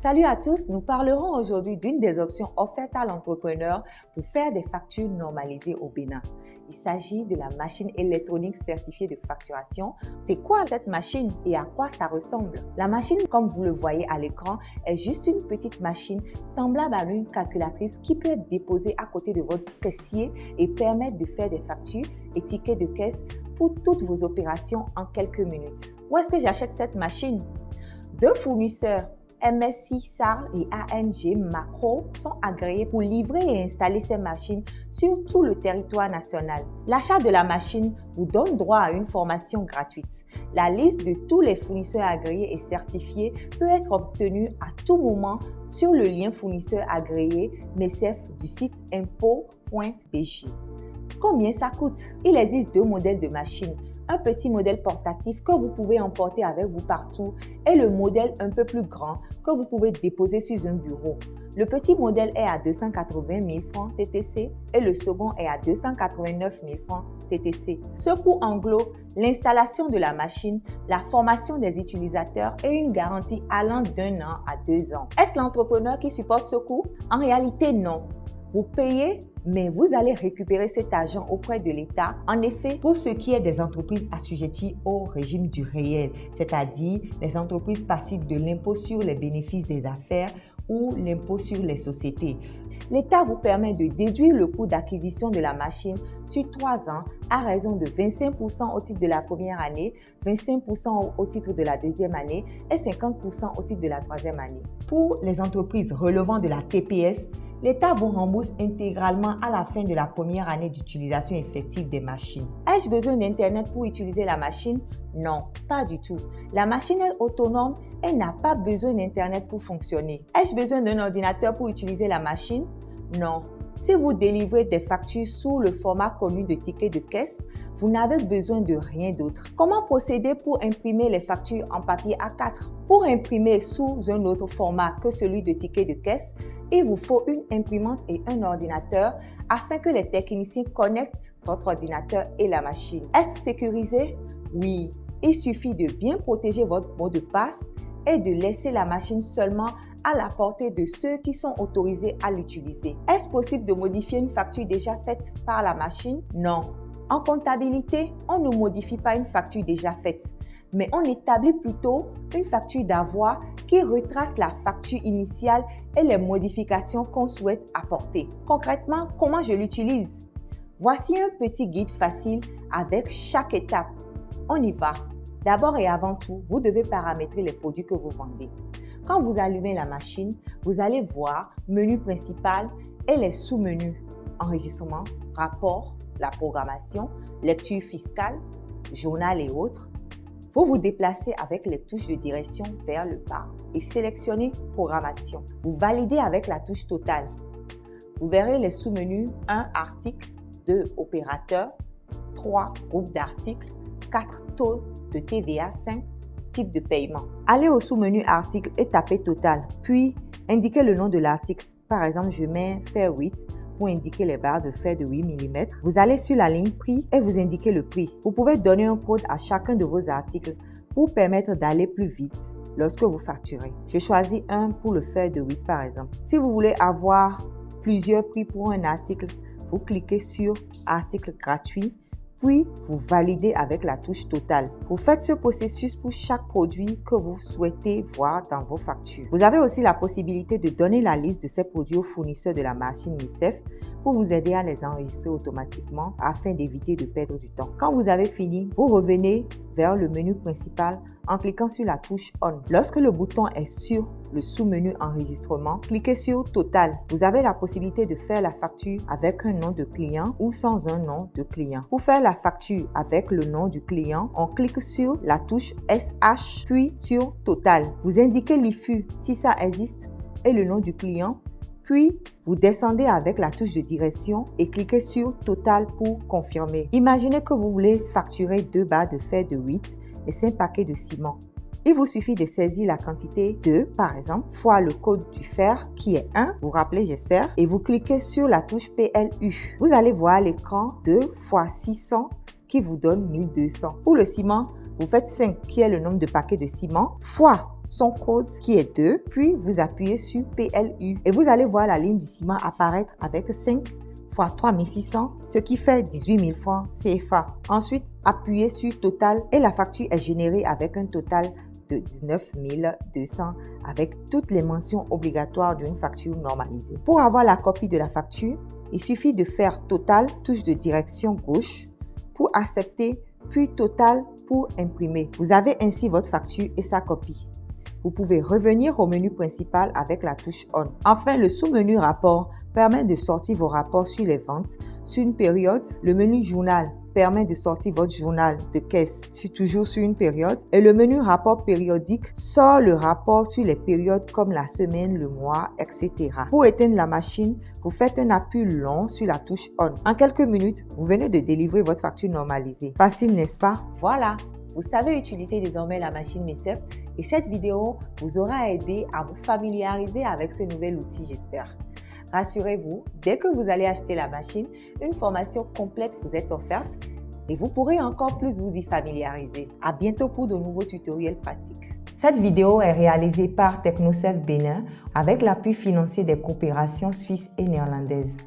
Salut à tous, nous parlerons aujourd'hui d'une des options offertes à l'entrepreneur pour faire des factures normalisées au Bénin. Il s'agit de la machine électronique certifiée de facturation. C'est quoi cette machine et à quoi ça ressemble? La machine, comme vous le voyez à l'écran, est juste une petite machine semblable à une calculatrice qui peut être déposée à côté de votre caissier et permettre de faire des factures et tickets de caisse pour toutes vos opérations en quelques minutes. Où est-ce que j'achète cette machine? Deux fournisseurs, MSI SAR et ANG Macro, sont agréés pour livrer et installer ces machines sur tout le territoire national. L'achat de la machine vous donne droit à une formation gratuite. La liste de tous les fournisseurs agréés et certifiés peut être obtenue à tout moment sur le lien fournisseur agréé MECEF du site impôt.bj. Combien ça coûte? Il existe deux modèles de machines. Un petit modèle portatif que vous pouvez emporter avec vous partout et le modèle un peu plus grand que vous pouvez déposer sur un bureau. Le petit modèle est à 280 000 francs TTC et le second est à 289 000 francs TTC. Ce coût englobe l'installation de la machine, la formation des utilisateurs et une garantie allant d'1 an à 2 ans. Est-ce l'entrepreneur qui supporte ce coût? En réalité, non. Vous payez, mais vous allez récupérer cet argent auprès de l'État. En effet, pour ce qui est des entreprises assujetties au régime du réel, c'est-à-dire les entreprises passibles de l'impôt sur les bénéfices des affaires ou l'impôt sur les sociétés, l'État vous permet de déduire le coût d'acquisition de la machine sur 3 ans à raison de 25% au titre de la première année, 25% au titre de la deuxième année et 50% au titre de la troisième année. Pour les entreprises relevant de la TPS, l'État vous rembourse intégralement à la fin de la première année d'utilisation effective des machines. Ai-je besoin d'Internet pour utiliser la machine? Non, pas du tout. La machine est autonome et n'a pas besoin d'Internet pour fonctionner. Ai-je besoin d'un ordinateur pour utiliser la machine? Non. Si vous délivrez des factures sous le format connu de ticket de caisse, vous n'avez besoin de rien d'autre. Comment procéder pour imprimer les factures en papier A4? Pour imprimer sous un autre format que celui de ticket de caisse, il vous faut une imprimante et un ordinateur afin que les techniciens connectent votre ordinateur et la machine. Est-ce sécurisé? Oui. Il suffit de bien protéger votre mot de passe et de laisser la machine seulement à la portée de ceux qui sont autorisés à l'utiliser. Est-ce possible de modifier une facture déjà faite par la machine? Non. En comptabilité, on ne modifie pas une facture déjà faite, mais on établit plutôt une facture d'avoir qui retrace la facture initiale et les modifications qu'on souhaite apporter. Concrètement, comment je l'utilise? Voici un petit guide facile avec chaque étape. On y va. D'abord et avant tout, vous devez paramétrer les produits que vous vendez. Quand vous allumez la machine, vous allez voir menu principal et les sous-menus. Enregistrement, rapport, la programmation, lecture fiscale, journal et autres. Vous vous déplacez avec les touches de direction vers le bas et sélectionnez programmation. Vous validez avec la touche totale. Vous verrez les sous-menus 1 article, 2 opérateurs, 3 groupes d'articles, 4 taux de TVA, 5 type de paiement. Allez au sous-menu article et tapez total, puis indiquez le nom de l'article. Par exemple, je mets fer 8 pour indiquer les barres de fer de 8 mm. Vous allez sur la ligne prix et vous indiquez le prix. Vous pouvez donner un code à chacun de vos articles pour permettre d'aller plus vite lorsque vous facturez. Je choisis un pour le fer de 8 par exemple. Si vous voulez avoir plusieurs prix pour un article, vous cliquez sur article gratuit. Puis, vous validez avec la touche totale. Vous faites ce processus pour chaque produit que vous souhaitez voir dans vos factures. Vous avez aussi la possibilité de donner la liste de ces produits aux fournisseurs de la machine MECEF pour vous aider à les enregistrer automatiquement afin d'éviter de perdre du temps. Quand vous avez fini, vous revenez vers le menu principal en cliquant sur la touche On. Lorsque le bouton est sur le sous-menu enregistrement, cliquez sur Total. Vous avez la possibilité de faire la facture avec un nom de client ou sans un nom de client. Pour faire la facture avec le nom du client, on clique sur la touche SH puis sur Total. Vous indiquez l'IFU si ça existe et le nom du client. Puis, vous descendez avec la touche de direction et cliquez sur Total pour confirmer. Imaginez que vous voulez facturer 2 barres de fer de 8 et 5 paquets de ciment. Il vous suffit de saisir la quantité 2, par exemple, fois le code du fer qui est 1, vous rappelez j'espère, et vous cliquez sur la touche PLU. Vous allez voir l'écran 2 fois 600 qui vous donne 1200. Pour le ciment, vous faites 5 qui est le nombre de paquets de ciment fois son code qui est 2, puis vous appuyez sur PLU et vous allez voir la ligne du ciment apparaître avec 5 fois 3600, ce qui fait 18 000 francs CFA. Ensuite, appuyez sur Total et la facture est générée avec un total de 19 200 avec toutes les mentions obligatoires d'une facture normalisée. Pour avoir la copie de la facture, il suffit de faire Total, touche de direction gauche, pour accepter, puis Total pour imprimer. Vous avez ainsi votre facture et sa copie. Vous pouvez revenir au menu principal avec la touche On. Enfin, le sous-menu Rapport permet de sortir vos rapports sur les ventes sur une période. Le menu Journal permet de sortir votre journal de caisse toujours sur une période. Et le menu Rapport périodique sort le rapport sur les périodes comme la semaine, le mois, etc. Pour éteindre la machine, vous faites un appui long sur la touche On. En quelques minutes, vous venez de délivrer votre facture normalisée. Facile, n'est-ce pas? Voilà! Vous savez utiliser désormais la machine MECEF et cette vidéo vous aura aidé à vous familiariser avec ce nouvel outil, j'espère. Rassurez-vous, dès que vous allez acheter la machine, une formation complète vous est offerte et vous pourrez encore plus vous y familiariser. À bientôt pour de nouveaux tutoriels pratiques. Cette vidéo est réalisée par TechnoCEF Bénin avec l'appui financier des coopérations suisses et néerlandaises.